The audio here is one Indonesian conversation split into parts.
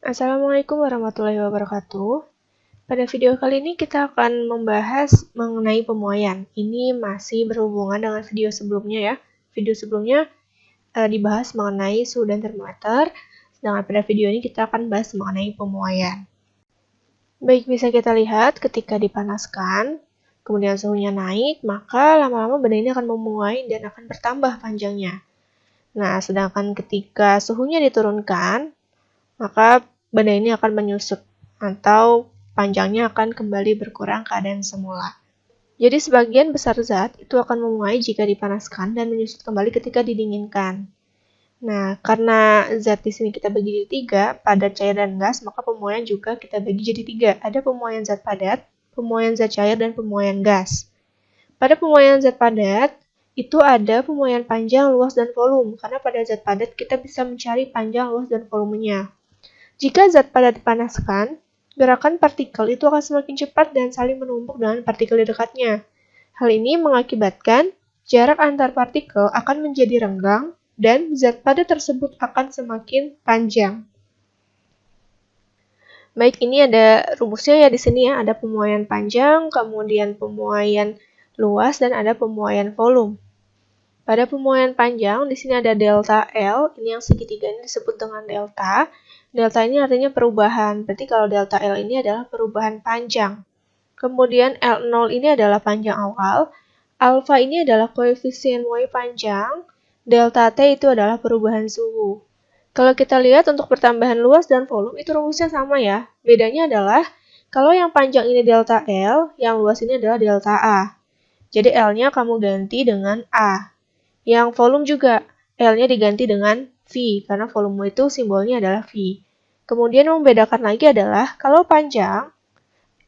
Assalamualaikum warahmatullahi wabarakatuh. Pada video kali ini kita akan membahas mengenai pemuaian. Ini masih berhubungan dengan video sebelumnya ya. Video sebelumnya dibahas mengenai suhu dan termometer, sedangkan pada video ini kita akan bahas mengenai pemuaian. Baik, bisa kita lihat ketika dipanaskan, kemudian suhunya naik, maka lama-lama benda ini akan memuai dan akan bertambah panjangnya. Nah, sedangkan ketika suhunya diturunkan, maka benda ini akan menyusut atau panjangnya akan kembali berkurang keadaan semula. Jadi sebagian besar zat itu akan memuai jika dipanaskan dan menyusut kembali ketika didinginkan. Nah, karena zat di sini kita bagi jadi 3, padat, cair, dan gas, maka pemuaian juga kita bagi jadi 3. Ada pemuaian zat padat, pemuaian zat cair, dan pemuaian gas. Pada pemuaian zat padat, itu ada pemuaian panjang, luas, dan volume. Karena pada zat padat kita bisa mencari panjang, luas, dan volumenya. Jika zat padat dipanaskan, gerakan partikel itu akan semakin cepat dan saling menumpuk dengan partikel di dekatnya. Hal ini mengakibatkan jarak antar partikel akan menjadi renggang dan zat padat tersebut akan semakin panjang. Baik, ini ada rumusnya ya di sini ya, ada pemuaian panjang, kemudian pemuaian luas, dan ada pemuaian volume. Pada pemuaian panjang, di sini ada delta L, ini yang segitiga ini disebut dengan delta. Delta ini artinya perubahan, berarti kalau delta L ini adalah perubahan panjang. Kemudian L0 ini adalah panjang awal, alfa ini adalah koefisien muai panjang, delta T itu adalah perubahan suhu. Kalau kita lihat untuk pertambahan luas dan volume itu rumusnya sama ya. Bedanya adalah kalau yang panjang ini delta L, yang luas ini adalah delta A. Jadi L-nya kamu ganti dengan A. Yang volume juga L-nya diganti dengan V, karena volume itu simbolnya adalah V. Kemudian yang membedakan lagi adalah, kalau panjang,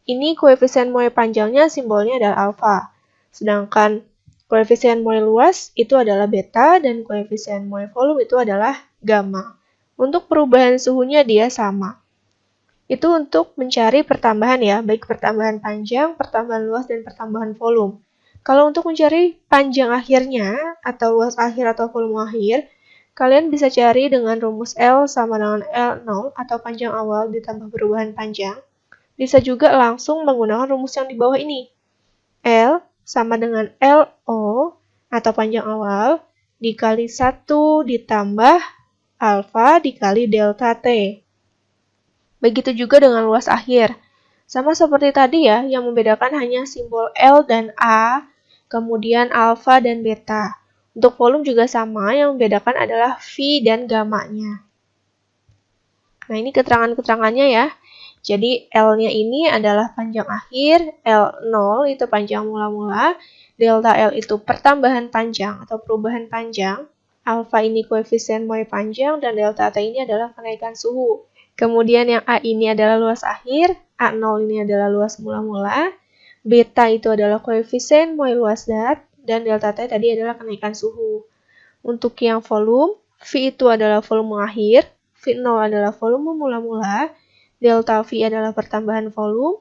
ini koefisien muai panjangnya simbolnya adalah alfa. Sedangkan koefisien muai luas itu adalah beta, dan koefisien muai volume itu adalah gamma. Untuk perubahan suhunya dia sama. Itu untuk mencari pertambahan ya, baik pertambahan panjang, pertambahan luas, dan pertambahan volume. Kalau untuk mencari panjang akhirnya, atau luas akhir atau volume akhir, kalian bisa cari dengan rumus L sama dengan L0 atau panjang awal ditambah perubahan panjang. Bisa juga langsung menggunakan rumus yang di bawah ini. L sama dengan LO atau panjang awal dikali 1 ditambah alfa dikali delta T. Begitu juga dengan luas akhir. Sama seperti tadi ya, yang membedakan hanya simbol L dan A, kemudian alfa dan beta. Untuk volume juga sama, yang membedakan adalah V dan gamma-nya. Nah, ini keterangan-keterangannya ya. Jadi, L-nya ini adalah panjang akhir, L0 itu panjang mula-mula, delta L itu pertambahan panjang atau perubahan panjang, alfa ini koefisien muai panjang, dan delta T ini adalah kenaikan suhu. Kemudian yang A ini adalah luas akhir, A0 ini adalah luas mula-mula, beta itu adalah koefisien muai luas zat, dan delta T tadi adalah kenaikan suhu. Untuk yang volume, V itu adalah volume akhir, V0 adalah volume mula-mula, delta V adalah pertambahan volume,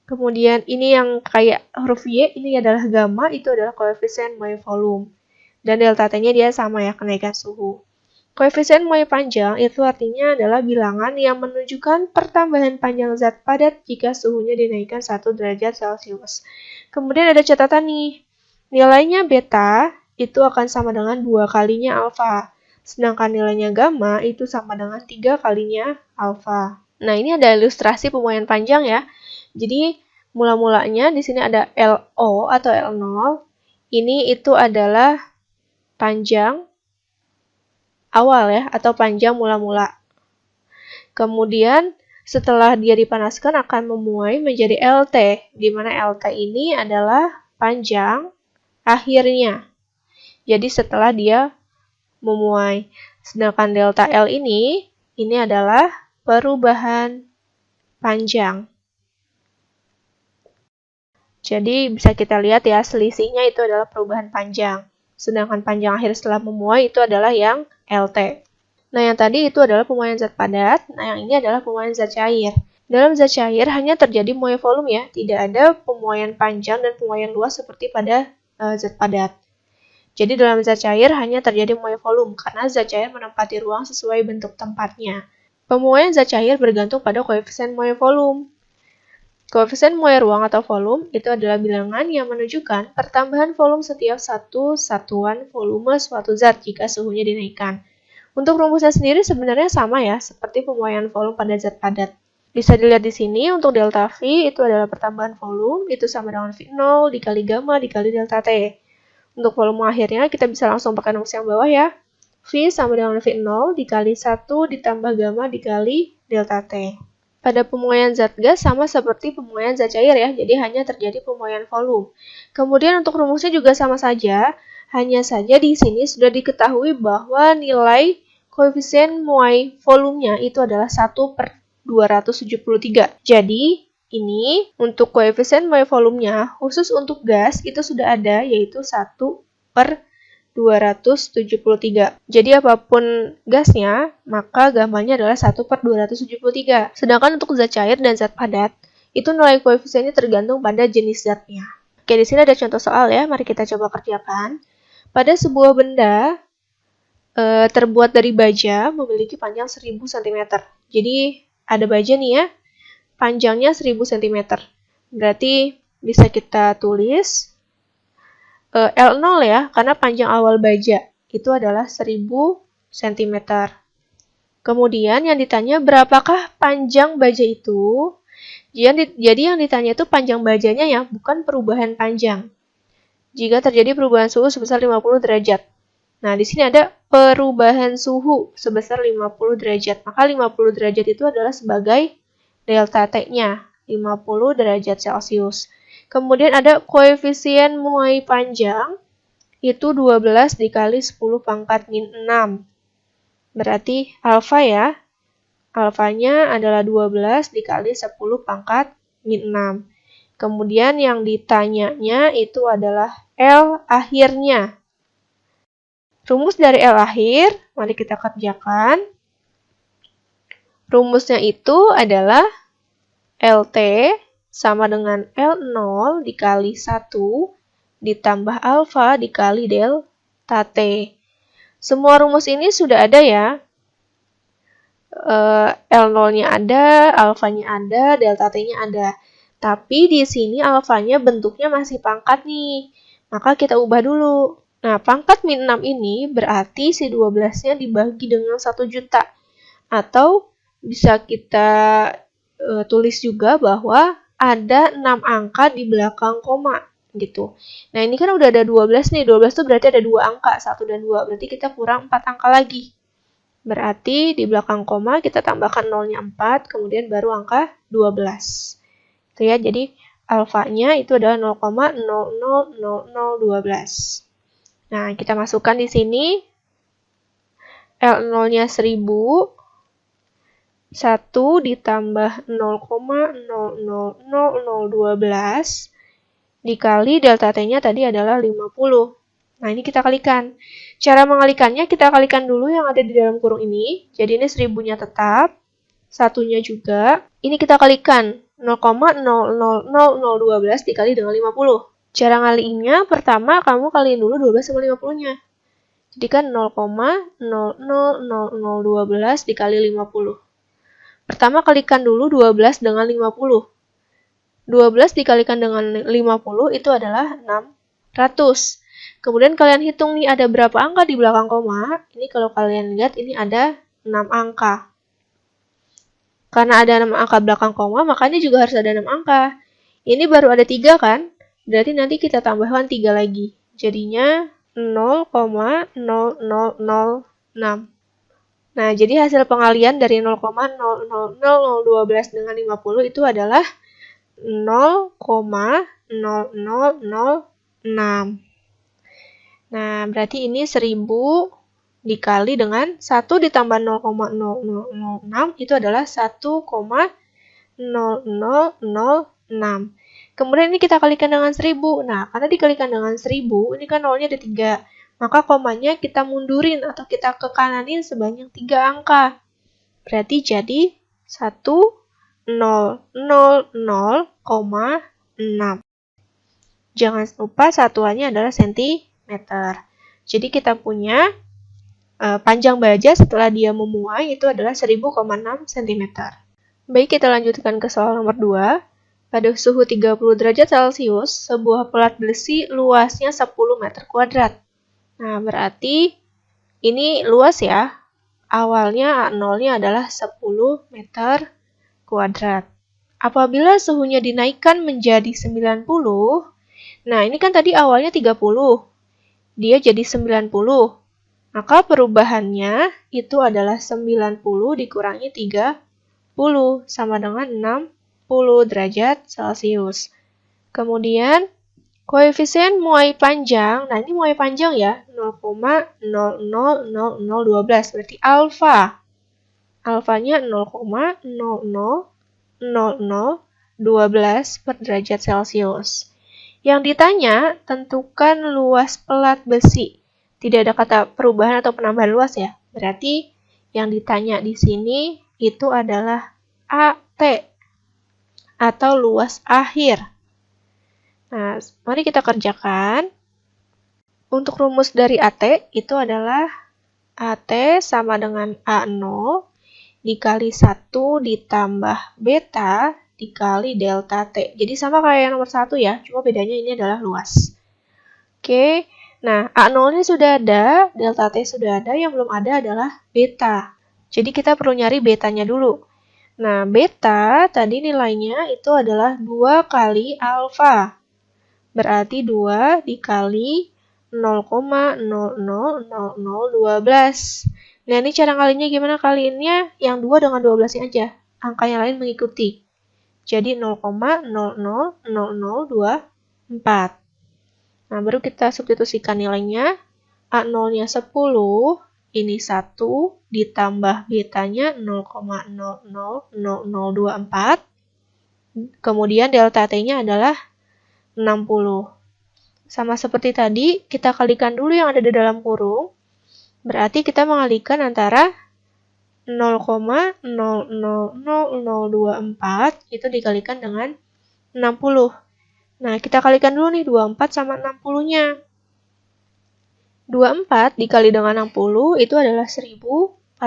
kemudian ini yang kayak huruf Y, ini adalah gamma, itu adalah koefisien muai volume. Dan delta T-nya dia sama ya, kenaikan suhu. Koefisien muai panjang itu artinya adalah bilangan yang menunjukkan pertambahan panjang zat padat jika suhunya dinaikkan 1 derajat Celcius. Kemudian ada catatan nih, nilainya beta itu akan sama dengan 2 kalinya alfa. Sedangkan nilainya gamma itu sama dengan 3 kalinya alfa. Nah, ini ada ilustrasi pemuaian panjang ya. Jadi, mula-mulanya di sini ada LO atau L0. Ini itu adalah panjang awal ya, atau panjang mula-mula. Kemudian, setelah dia dipanaskan akan memuai menjadi LT, di mana LT ini adalah panjang akhirnya. Jadi setelah dia memuai. Sedangkan delta L ini adalah perubahan panjang. Jadi bisa kita lihat ya, selisihnya itu adalah perubahan panjang. Sedangkan panjang akhir setelah memuai itu adalah yang LT. Nah, yang tadi itu adalah pemuaian zat padat, nah yang ini adalah pemuaian zat cair. Dalam zat cair hanya terjadi muai volume ya, tidak ada pemuaian panjang dan pemuaian luas seperti pada zat padat. Jadi dalam zat cair hanya terjadi muai volume, karena zat cair menempati ruang sesuai bentuk tempatnya. Pemuaian zat cair bergantung pada koefisien muai volume. Koefisien muai ruang atau volume itu adalah bilangan yang menunjukkan pertambahan volume setiap satu satuan volume suatu zat jika suhunya dinaikkan. Untuk rumusnya sendiri sebenarnya sama ya, seperti pemuaian volume pada zat padat. Bisa dilihat di sini untuk delta V itu adalah pertambahan volume, itu sama dengan V0 dikali gamma dikali delta T. Untuk volume akhirnya kita bisa langsung pakai rumus yang bawah ya. V sama dengan V0 dikali 1 ditambah gamma dikali delta T. Pada pemuaian zat gas sama seperti pemuaian zat cair ya, jadi hanya terjadi pemuaian volume. Kemudian untuk rumusnya juga sama saja, hanya saja di sini sudah diketahui bahwa nilai koefisien muai volumenya itu adalah 1/273. Jadi, ini untuk koefisien muai volumenya khusus untuk gas itu sudah ada, yaitu 1/273. Jadi apapun gasnya, maka gammanya adalah 1/273. Sedangkan untuk zat cair dan zat padat, itu nilai koefisiennya tergantung pada jenis zatnya. Oke, di sini ada contoh soal ya, mari kita coba kerjakan. Pada sebuah benda terbuat dari baja memiliki panjang 1000 cm. Jadi ada baja nih ya, panjangnya 1000 cm. Berarti bisa kita tulis L0 ya, karena panjang awal baja itu adalah 1000 cm. Kemudian yang ditanya berapakah panjang baja itu? Jadi yang ditanya itu panjang bajanya ya, bukan perubahan panjang. Jika terjadi perubahan suhu sebesar 50 derajat. Nah, di sini ada perubahan suhu sebesar 50 derajat. Maka 50 derajat itu adalah sebagai delta T-nya, 50 derajat Celcius. Kemudian ada koefisien muai panjang, itu 12 dikali 10 pangkat min 6. Berarti alfa ya, alfanya adalah 12 dikali 10 pangkat min 6. Kemudian yang ditanyanya itu adalah L akhirnya. Rumus dari L akhir, mari kita kerjakan. Rumusnya itu adalah LT sama dengan L0 dikali 1 ditambah alfa dikali delta T. Semua rumus ini sudah ada ya. L0-nya ada, alfanya ada, delta T-nya ada. Tapi di sini alfanya bentuknya masih pangkat nih. Maka kita ubah dulu. Nah, pangkat min 6 ini berarti si 12-nya dibagi dengan 1 juta. Atau bisa kita tulis juga bahwa ada 6 angka di belakang koma gitu. Nah, ini kan udah ada 12 nih. 12 itu berarti ada 2 angka, 1 dan 2. Berarti kita kurang 4 angka lagi. Berarti di belakang koma kita tambahkan 0-nya 4, kemudian baru angka 12. Itu ya, jadi alfanya itu adalah 0,000012. Nah, kita masukkan di sini L0-nya 1000, 1 ditambah 0,000012 dikali delta T-nya tadi adalah 50. Nah, ini kita kalikan. Cara mengalikannya, kita kalikan dulu yang ada di dalam kurung ini. Jadi ini 1000-nya tetap, 1-nya juga. Ini kita kalikan, 0,000012 dikali dengan 50. Cara ngaliinnya, pertama kamu kaliin dulu 12 sama 50-nya. Jadi kan 0,000012 dikali 50. Pertama kalikan dulu 12 dengan 50. 12 dikalikan dengan 50 itu adalah 600. Kemudian kalian hitung nih ada berapa angka di belakang koma. Ini kalau kalian lihat ini ada 6 angka. Karena ada 6 angka belakang koma, makanya juga harus ada 6 angka. Ini baru ada 3 kan? Berarti nanti kita tambahkan 3 lagi. Jadinya 0,0006. Nah, jadi hasil pengalian dari 0,000012 dengan 50 itu adalah 0,0006. Nah, berarti ini 1000 dikali dengan 1 ditambah 0,0006 itu adalah 1,0006. Kemudian ini kita kalikan dengan 1000. Nah, karena dikalikan dengan 1000, ini kan 0-nya ada 3. Maka komanya kita mundurin atau kita ke kananin sebanyak 3 angka. Berarti jadi 1000,6. Jangan lupa satuannya adalah cm. Jadi kita punya panjang baja setelah dia memuai itu adalah 1000,6 cm. Baik, kita lanjutkan ke soal nomor 2. Pada suhu 30 derajat Celcius, sebuah pelat besi luasnya 10 meter kuadrat. Nah, berarti ini luas ya. Awalnya A0-nya adalah 10 meter kuadrat. Apabila suhunya dinaikkan menjadi 90, nah ini kan tadi awalnya 30, dia jadi 90. Maka perubahannya itu adalah 90 dikurangi 30 sama dengan 60 derajat Celcius. Kemudian koefisien muai panjang, nah ini muai panjang ya, 0,000012, berarti alfa. Alfanya 0,000012 per derajat Celcius. Yang ditanya, tentukan luas pelat besi. Tidak ada kata perubahan atau penambahan luas ya. Berarti yang ditanya di sini itu adalah AT atau luas akhir. Nah, mari kita kerjakan. Untuk rumus dari AT itu adalah AT sama dengan A0 dikali 1 ditambah beta dikali delta T. Jadi sama kayak yang nomor 1 ya, cuma bedanya ini adalah luas. Oke. Nah, A0-nya sudah ada, delta T sudah ada, yang belum ada adalah beta. Jadi kita perlu nyari betanya dulu. Nah, beta tadi nilainya itu adalah 2 kali alfa. Berarti 2 dikali 0,000012. Nah, ini cara ngalinya gimana kaliinnya? Yang 2 dengan 12-nya aja. Angka yang lain mengikuti. Jadi 0,000024. Nah, baru kita substitusikan nilainya. A0-nya 10, ini 1, ditambah betanya 0,000024. Kemudian delta T-nya adalah 60. Sama seperti tadi, kita kalikan dulu yang ada di dalam kurung. Berarti kita mengalikan antara 0,000024 itu dikalikan dengan 60. Nah, kita kalikan dulu nih 24 sama 60-nya. 24 dikali dengan 60 itu adalah 1440.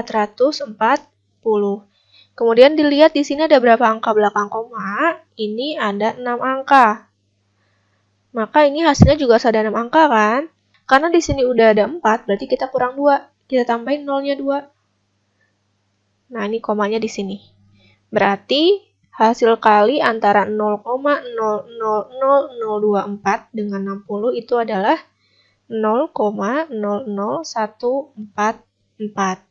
Kemudian dilihat di sini ada berapa angka belakang koma? Ini ada 6 angka. Maka ini hasilnya juga harus ada 6 angka kan? Karena di sini udah ada 4, berarti kita kurang 2. Kita tambahin 0-nya 2. Nah, ini komanya di sini. Berarti hasil kali antara 0,000024 dengan 60 itu adalah 0,00144.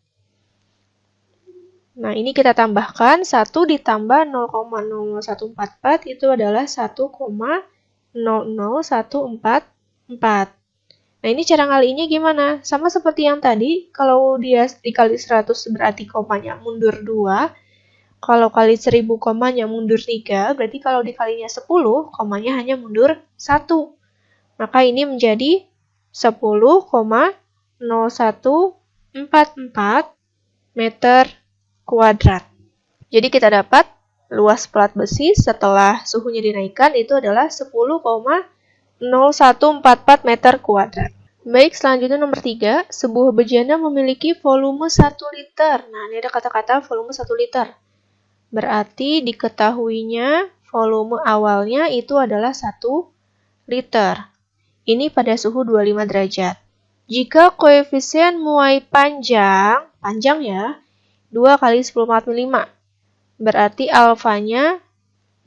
Nah, ini kita tambahkan 1 ditambah 0,00144 itu adalah 1,00144. Nah, ini cara ngaliinnya gimana? Sama seperti yang tadi, kalau dia dikali 100 berarti komanya mundur 2. Kalau kali 1000 komanya mundur 3, berarti kalau dikalinya 10, komanya hanya mundur 1. Maka ini menjadi 10,0144 meter kuadrat. Jadi kita dapat luas pelat besi setelah suhunya dinaikkan itu adalah 10,0144 meter kuadrat. Baik, selanjutnya nomor 3. Sebuah bejana memiliki volume 1 liter. Nah, ini ada kata-kata volume 1 liter. Berarti diketahuinya volume awalnya itu adalah 1 liter. Ini pada suhu 25 derajat. Jika koefisien muai panjang ya, 2 kali 10⁻⁵. Berarti alfanya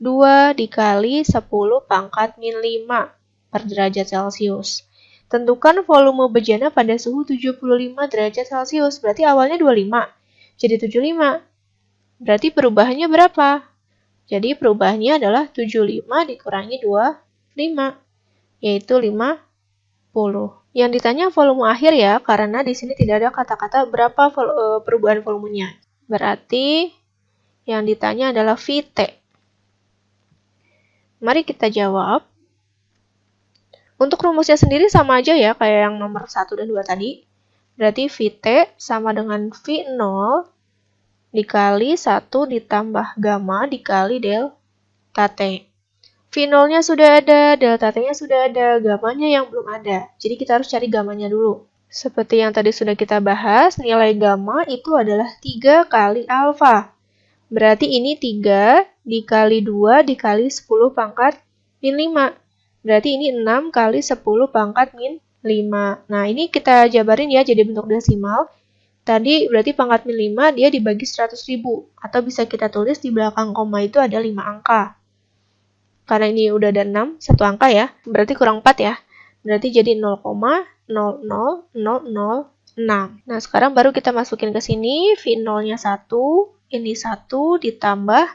2 dikali 10⁻⁵ per derajat Celcius. Tentukan volume bejana pada suhu 75 derajat Celcius. Berarti awalnya 25, jadi 75. Berarti perubahannya berapa? Jadi perubahannya adalah 75 dikurangi 25, yaitu 50. Yang ditanya volume akhir ya, karena di sini tidak ada kata-kata berapa perubahan volumenya. Berarti yang ditanya adalah VT. Mari kita jawab. Untuk rumusnya sendiri sama aja ya, kayak yang nomor 1 dan 2 tadi. Berarti VT sama dengan V0 dikali 1 ditambah gamma dikali delta T. V0-nya sudah ada, delta T-nya sudah ada, gammanya yang belum ada. Jadi kita harus cari gammanya dulu. Seperti yang tadi sudah kita bahas, nilai gamma itu adalah 3 kali alfa. Berarti ini 3 dikali 2 dikali 10 pangkat min 5. Berarti ini 6 kali 10 pangkat min 5. Nah, ini kita jabarin ya jadi bentuk desimal. Tadi berarti pangkat min 5 dia dibagi 100.000. Atau bisa kita tulis di belakang koma itu ada 5 angka. Karena ini udah ada 6, satu angka ya. Berarti kurang 4 ya. Berarti jadi 0,00006. Nah, sekarang baru kita masukin ke sini. V0-nya 1. Ini 1 ditambah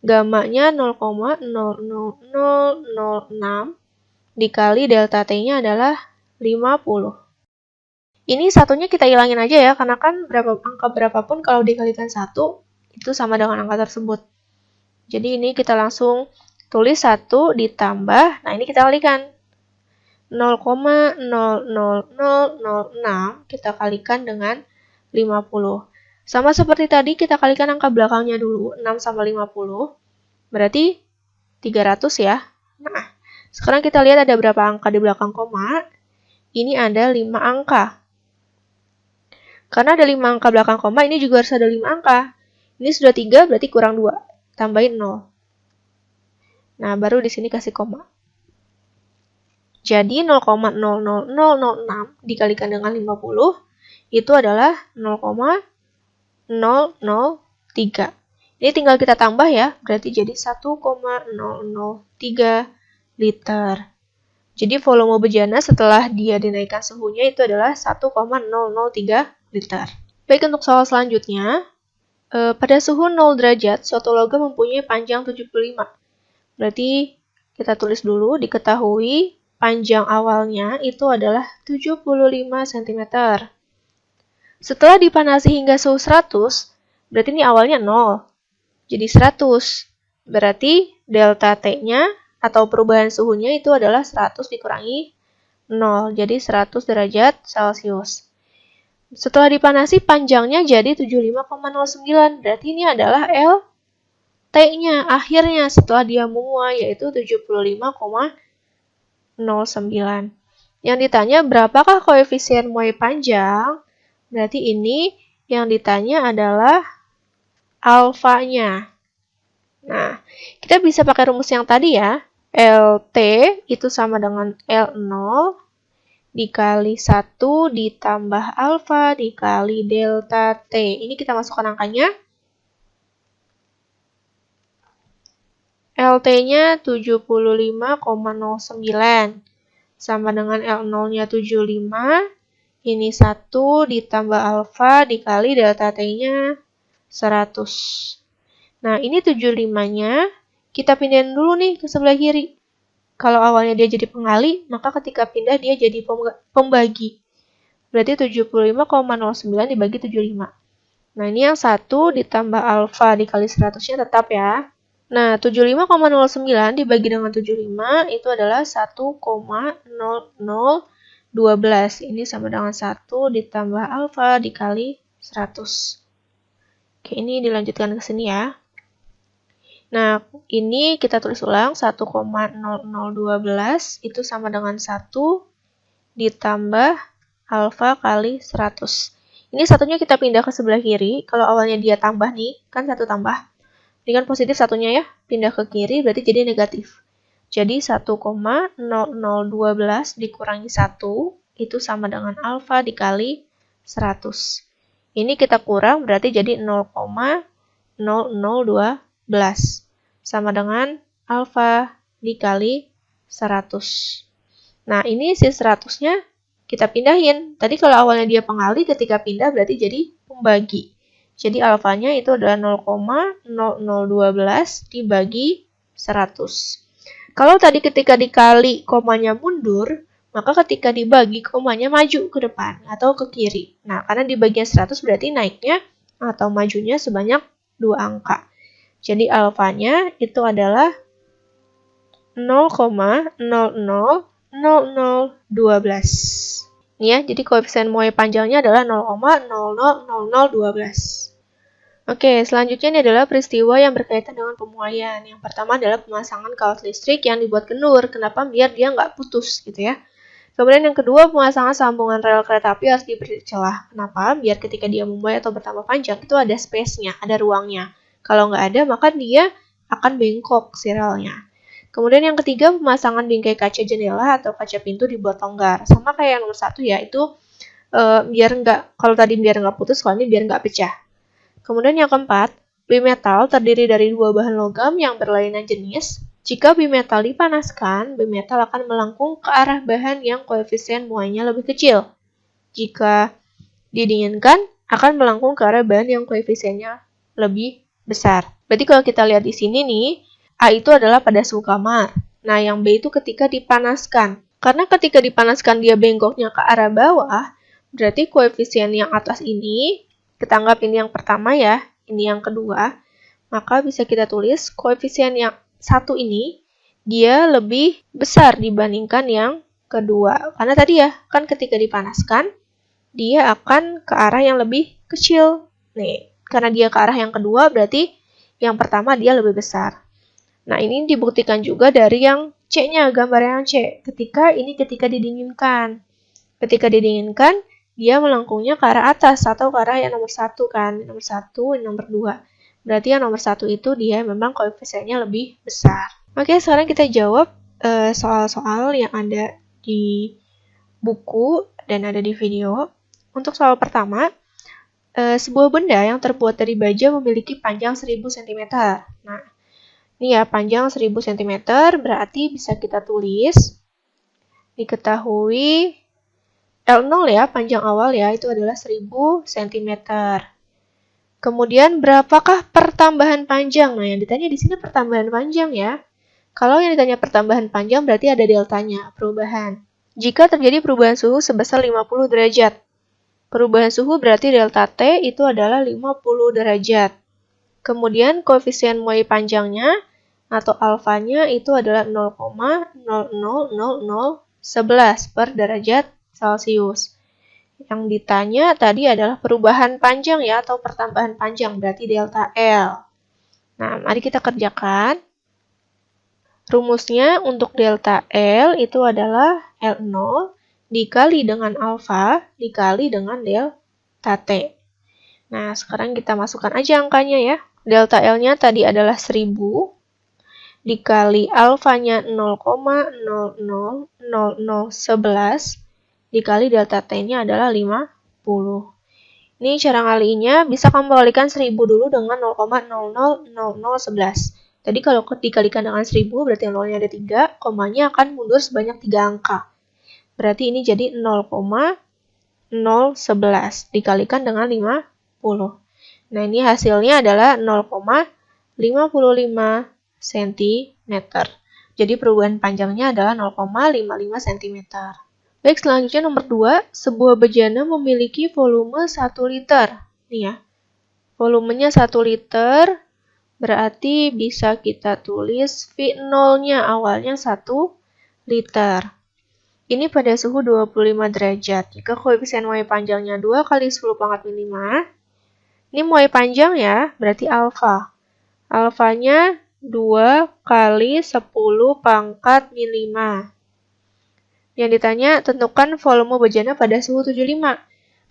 gammanya 0,00006 dikali delta T-nya adalah 50. Ini satunya kita hilangin aja ya, karena kan angka berapapun kalau dikalikan 1, itu sama dengan angka tersebut. Jadi ini kita langsung tulis 1 ditambah, nah ini kita kalikan. 0,00006 kita kalikan dengan 50. Sama seperti tadi, kita kalikan angka belakangnya dulu, 6 sama 50. Berarti 300 ya. Nah, sekarang kita lihat ada berapa angka di belakang koma. Ini ada 5 angka. Karena ada 5 angka belakang koma, ini juga harus ada 5 angka. Ini sudah 3, berarti kurang 2. Tambahin 0. Nah, baru di sini kasih koma. Jadi 0,00006 dikalikan dengan 50 itu adalah 0,003. Ini tinggal kita tambah ya, berarti jadi 1,003 liter. Jadi volume bejana setelah dia dinaikkan suhunya itu adalah 1,003 liter. Baik, untuk soal selanjutnya, pada suhu 0 derajat, suatu logam mempunyai panjang 75. Berarti kita tulis dulu, diketahui panjang awalnya itu adalah 75 cm. Setelah dipanasi hingga suhu 100, berarti ini awalnya 0. Jadi 100. Berarti delta T-nya atau perubahan suhunya itu adalah 100 dikurangi 0. Jadi 100 derajat Celcius. Setelah dipanasi panjangnya jadi 75,09. Berarti ini adalah T-nya akhirnya setelah dia menguap yaitu 75,09. Yang ditanya berapakah koefisien muai panjang? Berarti ini yang ditanya adalah alfanya. Nah, kita bisa pakai rumus yang tadi ya. LT itu sama dengan L0 dikali 1 ditambah alfa dikali delta T. Ini kita masukkan angkanya. LT-nya 75,09 sama dengan L0-nya 75. Ini 1 ditambah alfa dikali delta T-nya 100. Nah, ini 75-nya kita pindahin dulu nih ke sebelah kiri. Kalau awalnya dia jadi pengali, maka ketika pindah dia jadi pembagi. Berarti 75,09 dibagi 75. Nah, ini yang 1 ditambah alfa dikali 100-nya tetap ya. Nah, 75,09 dibagi dengan 75 itu adalah 1,0012. Ini sama dengan 1 ditambah alfa dikali 100. Oke, ini dilanjutkan ke sini ya. Nah, ini kita tulis ulang, 1,0012 itu sama dengan 1 ditambah alfa kali 100. Ini satunya kita pindah ke sebelah kiri. Kalau awalnya dia tambah nih, kan 1 tambah. Ini kan positif satunya ya, pindah ke kiri berarti jadi negatif. Jadi 1,0012 dikurangi 1 itu sama dengan alfa dikali 100. Ini kita kurang berarti jadi 0,0012 sama dengan alfa dikali 100. Nah, ini si 100-nya kita pindahin. Tadi kalau awalnya dia pengali, ketika pindah berarti jadi pembagi. Jadi alfanya itu adalah 0,0012 dibagi 100. Kalau tadi ketika dikali komanya mundur, maka ketika dibagi komanya maju ke depan atau ke kiri. Nah, karena di bagian 100 berarti naiknya atau majunya sebanyak 2 angka. Jadi alfanya itu adalah 0,000012. Ini ya, jadi koefisien muai panjangnya adalah 0,000012. Oke, selanjutnya ini adalah peristiwa yang berkaitan dengan pemuaian. Yang pertama adalah pemasangan kawat listrik yang dibuat kenur. Kenapa? Biar dia nggak putus gitu ya. Kemudian yang kedua, pemasangan sambungan rel kereta api harus diberi celah. Kenapa? Biar ketika dia membuai atau bertambah panjang, itu ada space-nya, ada ruangnya. Kalau nggak ada, maka dia akan bengkok si relnya. Kemudian yang ketiga, pemasangan bingkai kaca jendela atau kaca pintu dibuat longgar. Sama kayak yang nomor 1 ya, itu biar nggak, kalau tadi biar nggak putus, kalau ini biar nggak pecah. Kemudian yang keempat, bimetal terdiri dari dua bahan logam yang berlainan jenis. Jika bimetal dipanaskan, bimetal akan melengkung ke arah bahan yang koefisien muainya lebih kecil. Jika didinginkan, akan melengkung ke arah bahan yang koefisiennya lebih besar. Berarti kalau kita lihat di sini nih, A itu adalah pada suhu kamar. Nah, yang B itu ketika dipanaskan. Karena ketika dipanaskan dia bengkoknya ke arah bawah, berarti koefisien yang atas ini, kita anggap ini yang pertama ya, ini yang kedua, maka bisa kita tulis koefisien yang satu ini, dia lebih besar dibandingkan yang kedua. Karena tadi ya, kan ketika dipanaskan, dia akan ke arah yang lebih kecil. Nih, karena dia ke arah yang kedua, berarti yang pertama dia lebih besar. Nah, ini dibuktikan juga dari yang C-nya, gambar yang C. Ketika didinginkan. Ketika didinginkan, dia melengkungnya ke arah atas atau ke arah yang nomor 1 kan. Nomor 1, nomor 2. Berarti yang nomor 1 itu dia memang koefisiennya lebih besar. Oke, sekarang kita jawab soal-soal yang ada di buku dan ada di video. Untuk soal pertama, sebuah benda yang terbuat dari baja memiliki panjang 1000 cm. Nah, ini ya, panjang 1000 cm berarti bisa kita tulis, diketahui L0 ya, panjang awal ya, itu adalah 1000 cm. Kemudian berapakah pertambahan panjang? Nah, yang ditanya di sini pertambahan panjang ya. Kalau yang ditanya pertambahan panjang berarti ada deltanya, perubahan. Jika terjadi perubahan suhu sebesar 50 derajat. Perubahan suhu berarti delta T itu adalah 50 derajat. Kemudian koefisien muai panjangnya atau alfanya itu adalah 0,000011 per derajat Celcius. Yang ditanya tadi adalah perubahan panjang ya, atau pertambahan panjang, berarti delta L. Nah, mari kita kerjakan. Rumusnya untuk delta L itu adalah L0 dikali dengan alfa dikali dengan delta T. Nah, sekarang kita masukkan aja angkanya ya. Delta L-nya tadi adalah 1000 dikali alfanya 0,000011 dikali delta T-nya adalah 50. Ini cara ngaliinnya, bisa kamu kalikan 1000 dulu dengan 0,000011. Tadi kalau dikalikan dengan 1000, berarti 0-nya ada 3, komanya akan mundur sebanyak 3 angka. Berarti ini jadi 0,011 dikalikan dengan 50. Nah, ini hasilnya adalah 0,55 cm. Jadi perubahan panjangnya adalah 0,55 cm. Baik, selanjutnya nomor 2, sebuah bejana memiliki volume 1 liter. Nih ya, volumenya 1 liter, berarti bisa kita tulis V0-nya awalnya 1 liter. Ini pada suhu 25 derajat. Jika koefisien muai panjangnya 2 kali 10 pangkat min 5, ini muai panjang ya, berarti alfa. Alfanya 2 kali 10 pangkat min 5. Yang ditanya, tentukan volume bejana pada suhu 75.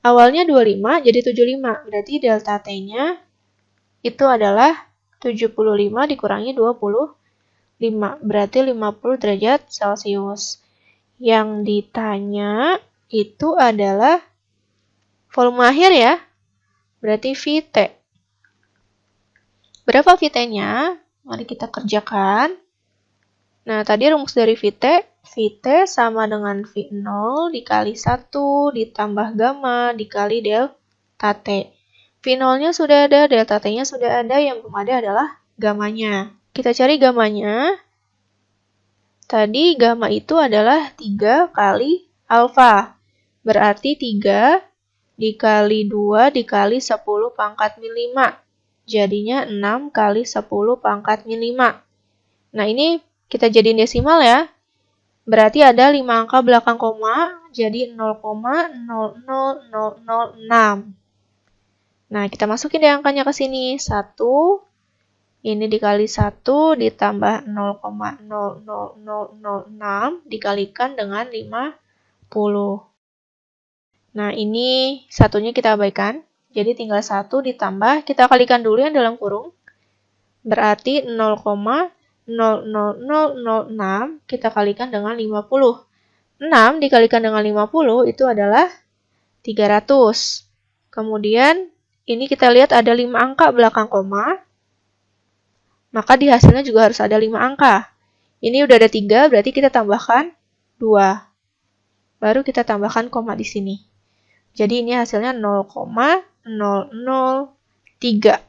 Awalnya 25, jadi 75. Berarti delta T-nya itu adalah 75 dikurangi 25. Berarti 50 derajat Celcius. Yang ditanya itu adalah volume akhir ya. Berarti VT. Berapa VT-nya? Mari kita kerjakan. Nah, tadi rumus dari VT sama dengan V0 dikali 1 ditambah gamma dikali delta T. V0-nya sudah ada, delta T-nya sudah ada, yang belum ada adalah gammanya. Kita cari gammanya. Tadi gamma itu adalah 3 kali alfa. Berarti 3 dikali 2 dikali 10 pangkat min 5. Jadinya 6 kali 10 pangkat min 5. Nah, ini kita jadiin desimal ya. Berarti ada 5 angka belakang koma, jadi 0,00006. Nah, kita masukin deh angkanya ke sini. 1, ini dikali 1 ditambah 0,00006 dikalikan dengan 50. Nah, ini satunya kita abaikan. Jadi tinggal 1 ditambah, kita kalikan dulu yang dalam kurung. Berarti 0,00006 kita kalikan dengan 50. 6 dikalikan dengan 50 itu adalah 300. Kemudian ini kita lihat ada 5 angka belakang koma. Maka di hasilnya juga harus ada 5 angka. Ini udah ada 3, berarti kita tambahkan 2. Baru kita tambahkan koma di sini. Jadi ini hasilnya 0,003.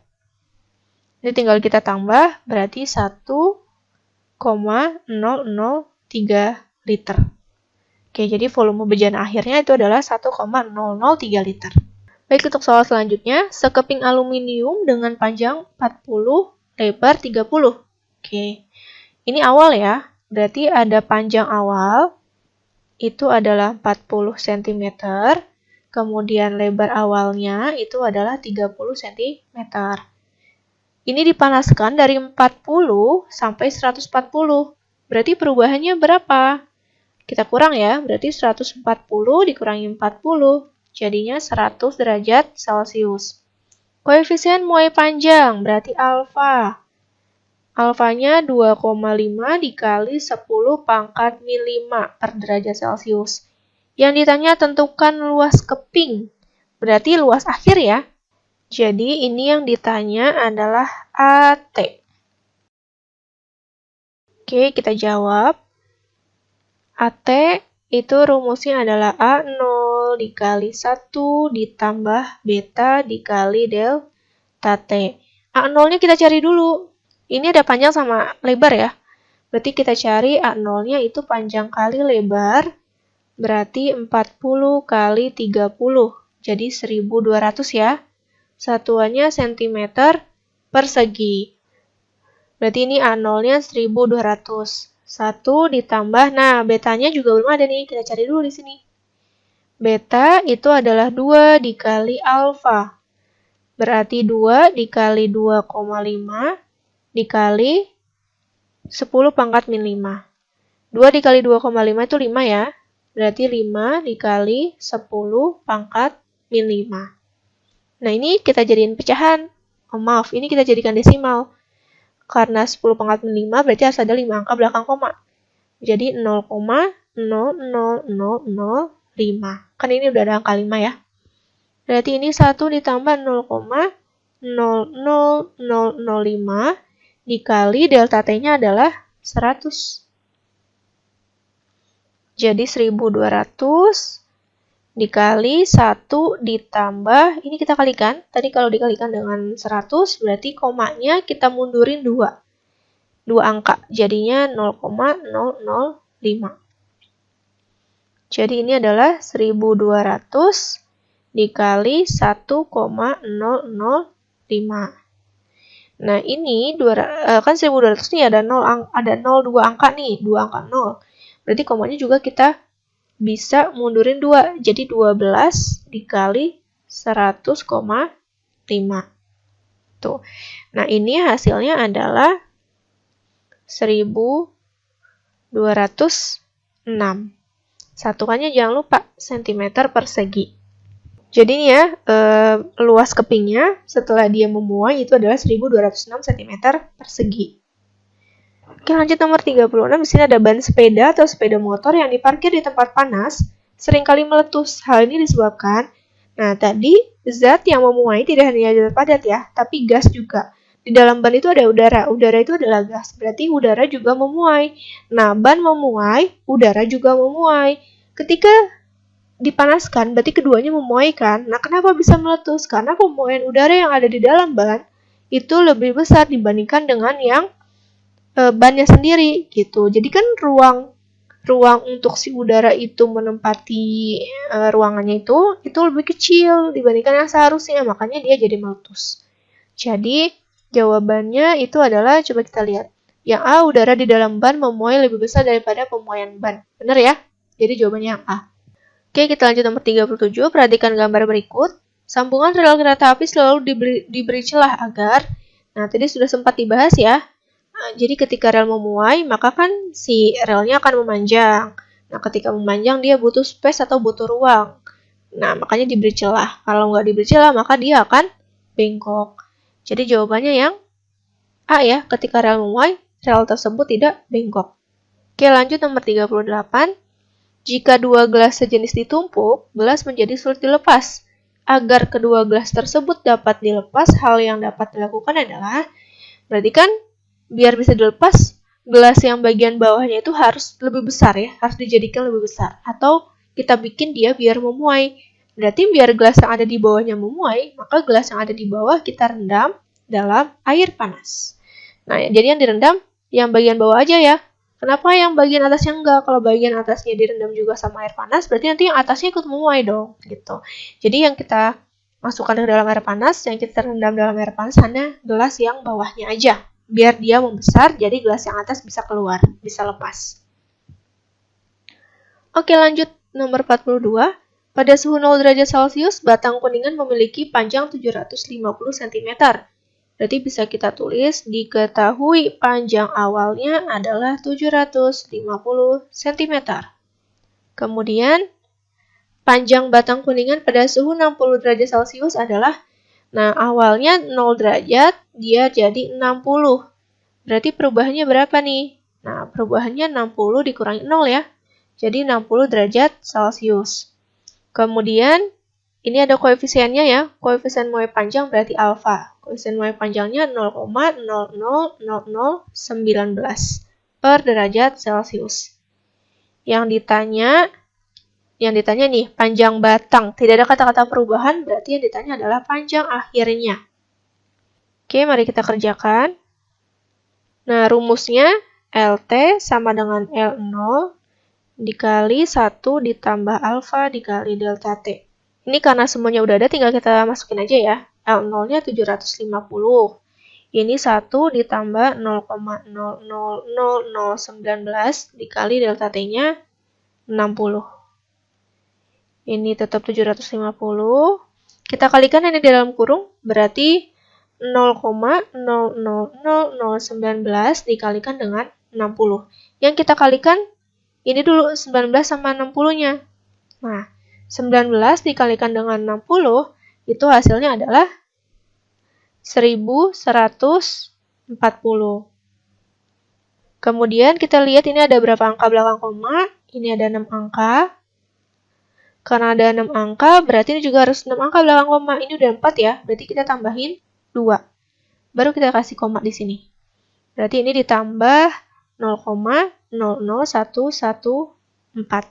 Ini tinggal kita tambah, berarti 1,003 liter. Oke, jadi volume bejana akhirnya itu adalah 1,003 liter. Baik, untuk soal selanjutnya, sekeping aluminium dengan panjang 40, lebar 30. Oke, ini awal ya, berarti ada panjang awal, itu adalah 40 cm, kemudian lebar awalnya itu adalah 30 cm. Ini dipanaskan dari 40 sampai 140. Berarti perubahannya berapa? Kita kurang ya, berarti 140 dikurangi 40. Jadinya 100 derajat Celcius. Koefisien muai panjang, berarti alfa. Alfanya 2,5 dikali 10 pangkat min 5 per derajat Celcius. Yang ditanya tentukan luas keping, berarti luas akhir ya. Jadi ini yang ditanya adalah AT. Oke, kita jawab. AT itu rumusnya adalah A0 dikali 1 ditambah beta dikali delta T. A0-nya kita cari dulu. Ini ada panjang sama lebar ya. Berarti kita cari A0-nya itu panjang kali lebar. Berarti 40 kali 30. Jadi 1200 ya. Satuannya cm persegi. Berarti ini A0-nya 1200. 1 ditambah, nah betanya juga belum ada nih, kita cari dulu di sini. Beta itu adalah 2 dikali alfa. Berarti 2 dikali 2,5 dikali 10 pangkat min 5. 2 dikali 2,5 itu 5 ya. Berarti 5 dikali 10 pangkat min 5. Nah, ini kita jadiin pecahan. Oh, maaf, ini kita jadikan desimal. Karena 10 pangkat min 5 berarti harus ada 5 angka belakang koma. Jadi 0,00005. Kan ini udah ada angka 5 ya. Berarti ini 1 ditambah 0,00005 dikali delta T-nya adalah 100. Jadi 1200 dikali 1 ditambah, ini kita kalikan. Tadi kalau dikalikan dengan 100, berarti komanya kita mundurin 2. 2 angka, jadinya 0,005. Jadi ini adalah 1200 dikali 1,005. Nah, ini kan 1200 nih ada 0 2 angka nih, 2 angka 0. Berarti komanya juga kita bisa mundurin 2, jadi 12 dikali 100,5. Tuh. Nah, ini hasilnya adalah 1206. Satuannya jangan lupa, cm persegi. Jadi ini ya, luas kepingnya setelah dia memuai itu adalah 1206 cm persegi. Oke, lanjut nomor 36. Di sini ada ban sepeda atau sepeda motor yang diparkir di tempat panas seringkali meletus. Hal ini disebabkan, nah tadi zat yang memuai tidak hanya zat padat ya, tapi gas juga. Di dalam ban itu ada udara. Udara itu adalah gas. Berarti udara juga memuai. Nah, ban memuai, udara juga memuai. Ketika dipanaskan, berarti keduanya memuai kan? Nah, kenapa bisa meletus? Karena pemuaian udara yang ada di dalam ban itu lebih besar dibandingkan dengan yang bannya sendiri gitu. Jadi kan ruang untuk si udara itu menempati ruangannya itu lebih kecil dibandingkan yang seharusnya, makanya dia jadi meletus. Jadi jawabannya itu adalah, coba kita lihat. Yang A, udara di dalam ban memuai lebih besar daripada pemuaian ban. Benar ya? Jadi jawabannya yang A. Oke, kita lanjut nomor 37. Perhatikan gambar berikut. Sambungan rel kereta api selalu diberi celah agar, nah tadi sudah sempat dibahas ya. Jadi ketika rel memuai, maka kan si relnya akan memanjang. Nah, ketika memanjang dia butuh space atau butuh ruang. Nah, makanya diberi celah. Kalau nggak diberi celah, maka dia akan bengkok. Jadi jawabannya yang A ya, ketika rel memuai, rel tersebut tidak bengkok. Oke, lanjut nomor 38. Jika dua gelas sejenis ditumpuk, gelas menjadi sulit dilepas. Agar kedua gelas tersebut dapat dilepas, hal yang dapat dilakukan adalah, berarti kan biar bisa dilepas, gelas yang bagian bawahnya itu harus lebih besar ya, harus dijadikan lebih besar. Atau kita bikin dia biar memuai. Berarti biar gelas yang ada di bawahnya memuai, maka gelas yang ada di bawah kita rendam dalam air panas. Nah, jadi yang direndam yang bagian bawah aja ya. Kenapa yang bagian atasnya enggak? Kalau bagian atasnya direndam juga sama air panas, berarti nanti yang atasnya ikut memuai dong, gitu. Jadi yang kita masukkan ke dalam air panas, yang kita rendam dalam air panas hanya gelas yang bawahnya aja. Biar dia membesar, jadi gelas yang atas bisa keluar, bisa lepas. Oke, lanjut nomor 42. Pada suhu 0 derajat Celcius, batang kuningan memiliki panjang 750 cm. Berarti bisa kita tulis, diketahui panjang awalnya adalah 750 cm. Kemudian, panjang batang kuningan pada suhu 60 derajat Celcius adalah, nah awalnya 0 derajat, dia jadi 60. Berarti perubahannya berapa nih? Nah, perubahannya 60 dikurangi 0 ya. Jadi 60 derajat Celcius. Kemudian, ini ada koefisiennya ya, koefisien muai panjang berarti alfa. Koefisien muai panjangnya 0,000019 per derajat Celcius. Yang ditanya nih, panjang batang. Tidak ada kata-kata perubahan, berarti yang ditanya adalah panjang akhirnya. Oke, mari kita kerjakan. Nah, rumusnya LT sama dengan L0 dikali 1 ditambah alfa dikali delta T. Ini karena semuanya udah ada, tinggal kita masukin aja ya. L0-nya 750. Ini 1 ditambah 0,000019 dikali delta T-nya 60. Ini tetap 750. Kita kalikan ini di dalam kurung, berarti 0,000019 dikalikan dengan 60. Yang kita kalikan, ini dulu 19 sama 60-nya. Nah, 19 dikalikan dengan 60, itu hasilnya adalah 1140. Kemudian kita lihat ini ada berapa angka belakang koma, ini ada 6 angka. Karena ada 6 angka, berarti ini juga harus 6 angka belakang koma. Ini udah 4 ya, berarti kita tambahin 2. Baru kita kasih koma di sini. Berarti ini ditambah 0,00114.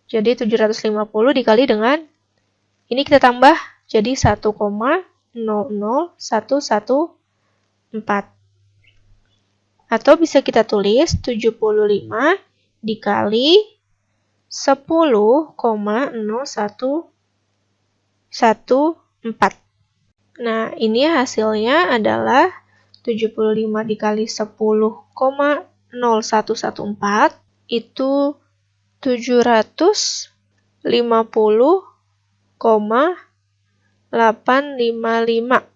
Jadi 750 dikali dengan, ini kita tambah jadi 1,00114. Atau bisa kita tulis 75 dikali 10,0114. Nah, ini hasilnya adalah 75 dikali 10,0114 itu 750,855.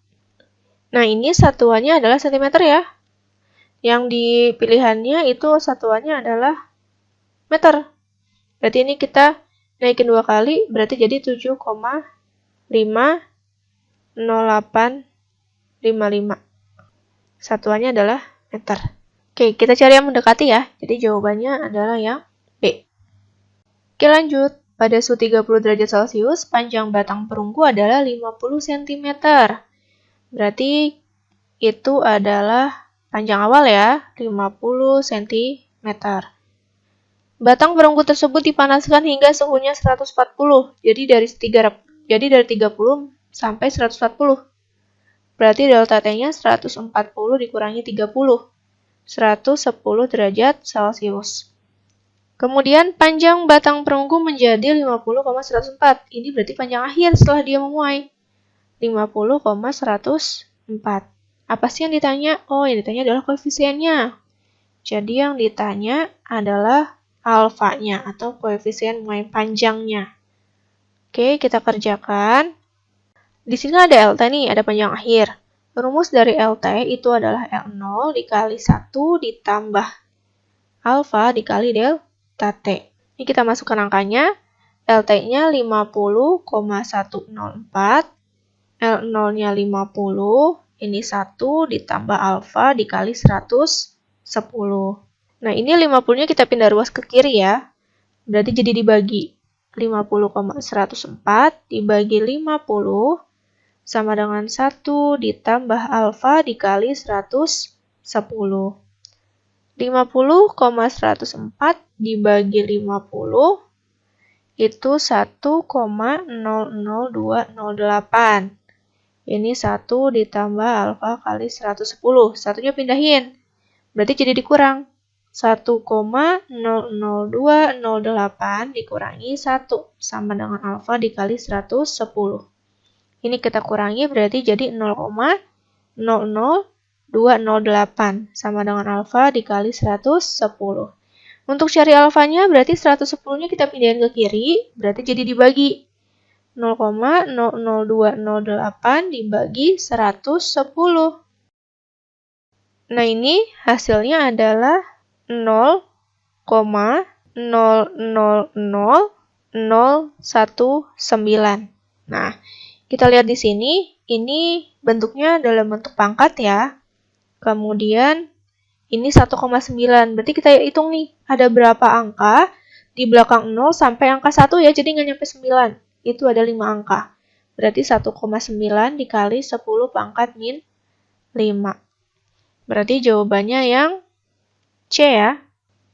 Nah, ini satuannya adalah cm ya. Yang di pilihannya itu satuannya adalah meter. Berarti ini kita naikin 2 kali, berarti jadi 7,50855. Satuannya adalah meter. Oke, kita cari yang mendekati ya. Jadi jawabannya adalah yang B. Oke, lanjut. Pada suhu 30 derajat Celcius, panjang batang perunggu adalah 50 cm. Berarti itu adalah panjang awal ya, 50 cm. Batang perunggu tersebut dipanaskan hingga suhunya 140. Jadi dari 30 sampai 140. Berarti delta T-nya 140 dikurangi 30. 110 derajat Celcius. Kemudian panjang batang perunggu menjadi 50,104. Ini berarti panjang akhir setelah dia memuai. 50,104. Apa sih yang ditanya? Oh, yang ditanya adalah koefisiennya. Jadi yang ditanya adalah alfanya atau koefisien muai panjangnya. Oke, kita kerjakan. Di sini ada LT nih, ada panjang akhir. Rumus dari LT itu adalah L0 dikali 1 ditambah alfa dikali delta T. Ini kita masukkan angkanya. LT-nya 50,104, L0-nya 50, ini 1 ditambah alfa dikali 110. Nah, ini 50-nya kita pindah ruas ke kiri ya. Berarti jadi dibagi 50,104 dibagi 50 sama dengan 1 ditambah alfa dikali 110. 50,104 dibagi 50 itu 1,00208. Ini 1 ditambah alfa kali 110. Satunya pindahin. Berarti jadi dikurang. 1,00208 dikurangi 1 sama dengan alfa dikali 110. Ini kita kurangi berarti jadi 0,00208 sama dengan alfa dikali 110. Untuk cari alfanya berarti 110-nya kita pindahin ke kiri, berarti jadi dibagi 0,00208 dibagi 110. Nah, ini hasilnya adalah 0,000019. Nah, kita lihat di sini, ini bentuknya dalam bentuk pangkat ya. Kemudian ini 1,9. Berarti kita hitung nih, ada berapa angka di belakang 0 sampai angka 1 ya, jadi nggak nyampe 9. Itu ada 5 angka. Berarti 1,9 dikali 10 pangkat min 5. Berarti jawabannya yang C ya.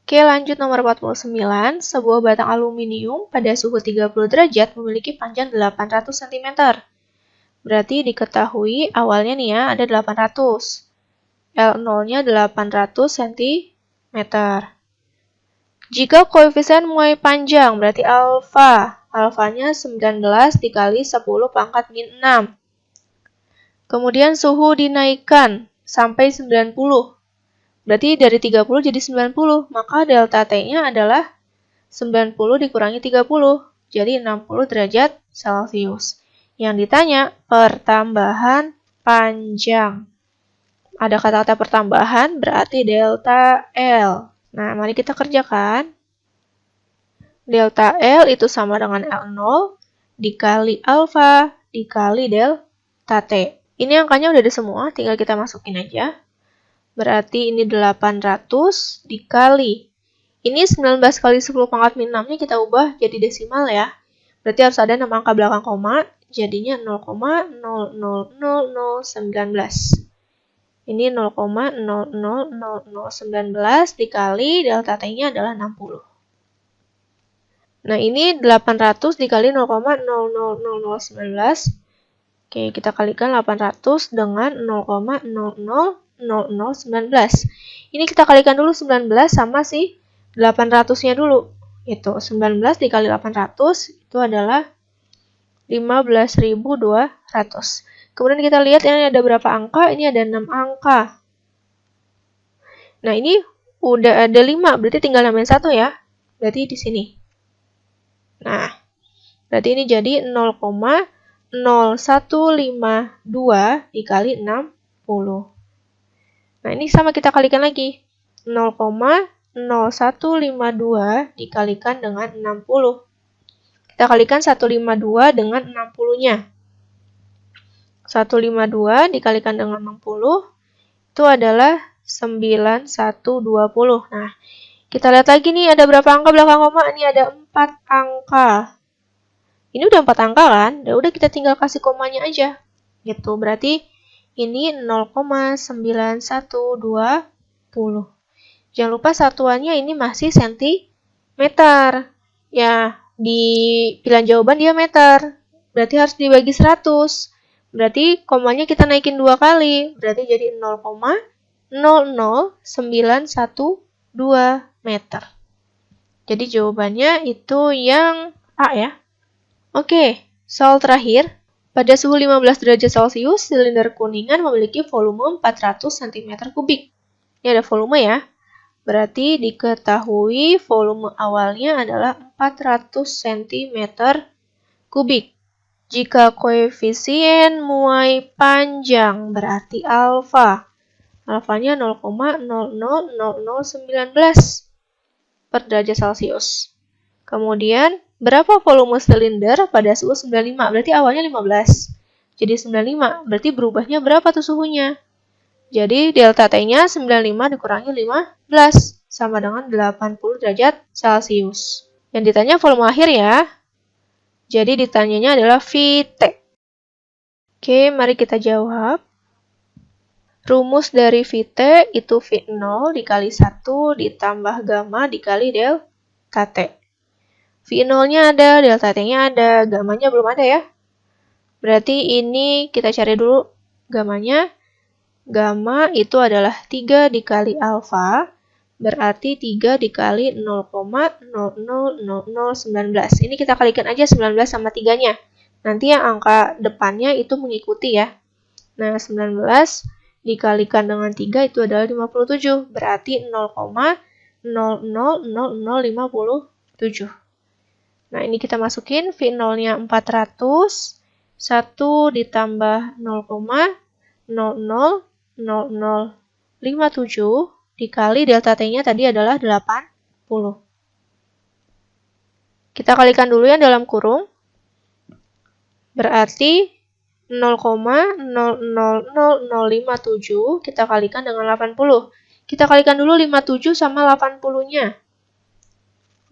Oke, lanjut nomor 49. Sebuah batang aluminium pada suhu 30 derajat memiliki panjang 800 cm. Berarti diketahui awalnya nih ya, ada 800. L0-nya 800 cm. Jika koefisien muai panjang, berarti alfa. Alfanya 19 dikali 10 pangkat min 6. Kemudian suhu dinaikkan sampai 90. Berarti dari 30 jadi 90. Maka delta T-nya adalah 90 dikurangi 30. Jadi 60 derajat Celcius. Yang ditanya, pertambahan panjang. Ada kata-kata pertambahan, berarti delta L. Nah, mari kita kerjakan. Delta L itu sama dengan L0 dikali alfa dikali delta T. Ini angkanya udah ada semua, tinggal kita masukin aja. Berarti ini 800 dikali. Ini 19 kali 10 pangkat min 6-nya kita ubah jadi desimal ya. Berarti harus ada 6 angka belakang koma, jadinya 0,000019. Ini 0,000019 dikali delta T-nya adalah 60. Nah, ini 800 dikali 0,000019. Oke, kita kalikan 800 dengan 0,000019. Ini kita kalikan dulu 19 sama si 800-nya dulu. Itu 19 dikali 800 itu adalah 15.200. Kemudian kita lihat ini ada berapa angka? Ini ada 6 angka. Nah, ini udah ada 5, berarti tinggal nambahin 1 ya. Berarti di sini. Nah, berarti ini jadi 0,0152 dikali 60. Nah, ini sama kita kalikan lagi. 0,0152 dikalikan dengan 60. Kita kalikan 152 dengan 60-nya. 152 dikalikan dengan 60 itu adalah 9120. Nah, kita lihat lagi nih ada berapa angka belakang koma? Ini ada 4 angka. Ini udah 4 angka kan? Udah kita tinggal kasih komanya aja. Gitu. Berarti ini 0,9120. Jangan lupa satuannya ini masih sentimeter. Ya, di pilihan jawaban dia meter. Berarti harus dibagi 100. Berarti komanya kita naikin 2 kali. Berarti jadi 0,00912 meter. Jadi jawabannya itu yang A ya. Oke, soal terakhir. Pada suhu 15 derajat Celcius, silinder kuningan memiliki volume 400 cm3. Ini ada volume ya. Berarti diketahui volume awalnya adalah 400 cm3. Jika koefisien muai panjang berarti alfa. Alfanya 0,000019. per derajat Celcius. Kemudian, berapa volume silinder pada suhu 95? Berarti awalnya 15. Jadi 95, berarti berubahnya berapa tuh suhunya? Jadi delta T-nya 95 dikurangi 15, sama dengan 80 derajat Celcius. Yang ditanya volume akhir ya. Jadi ditanyanya adalah Vt. Oke, mari kita jawab. Rumus dari Vt itu V0 dikali 1 ditambah gamma dikali delta T. V0-nya ada, delta T-nya ada, gammanya belum ada ya. Berarti ini kita cari dulu gammanya. Gamma itu adalah 3 dikali alfa, berarti 3 dikali 0,000019. Ini kita kalikan aja 19 sama 3-nya. Nanti yang angka depannya itu mengikuti ya. Nah, 19 dikalikan dengan 3 itu adalah 57, berarti 0,000057. Nah, ini kita masukin V0-nya 400, 1 ditambah 0,000057 dikali delta T-nya tadi adalah 80. Kita kalikan dulu yang dalam kurung. Berarti 0,000057 kita kalikan dengan 80. Kita kalikan dulu 57 sama 80-nya.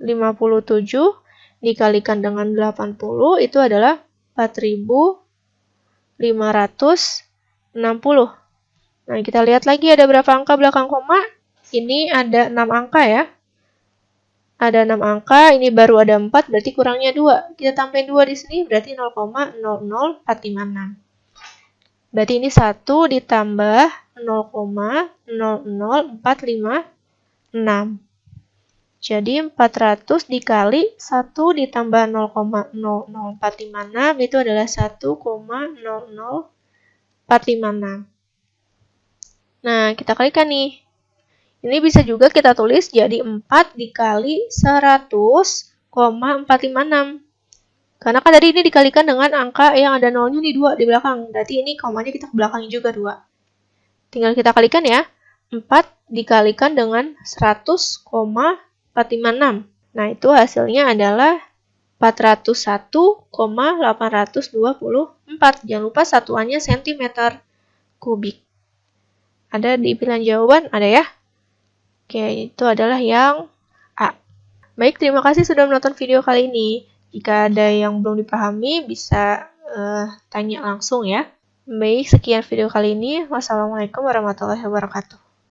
57 dikalikan dengan 80 itu adalah 4.560. Nah, kita lihat lagi ada berapa angka belakang koma. Ini ada 6 angka ya. Ada 6 angka, ini baru ada 4, berarti kurangnya 2. Kita tambahin 2 di sini, berarti 0,00456. Berarti ini 1 ditambah 0,00456. Jadi 400 dikali 1 ditambah 0,00456 itu adalah 1,00456. Nah, kita kalikan nih. Ini bisa juga kita tulis jadi 4 dikali 100,456. Karena kan tadi ini dikalikan dengan angka yang ada nolnya nih 2 di belakang. Berarti ini komanya kita ke belakangnya juga 2. Tinggal kita kalikan ya. 4 dikalikan dengan 100,456. Nah, itu hasilnya adalah 401,824. Jangan lupa satuannya cm kubik. Ada di pilihan jawaban? Ada ya? Oke, itu adalah yang A. Baik, terima kasih sudah menonton video kali ini. Jika ada yang belum dipahami, bisa tanya langsung ya. Baik, sekian video kali ini. Wassalamualaikum warahmatullahi wabarakatuh.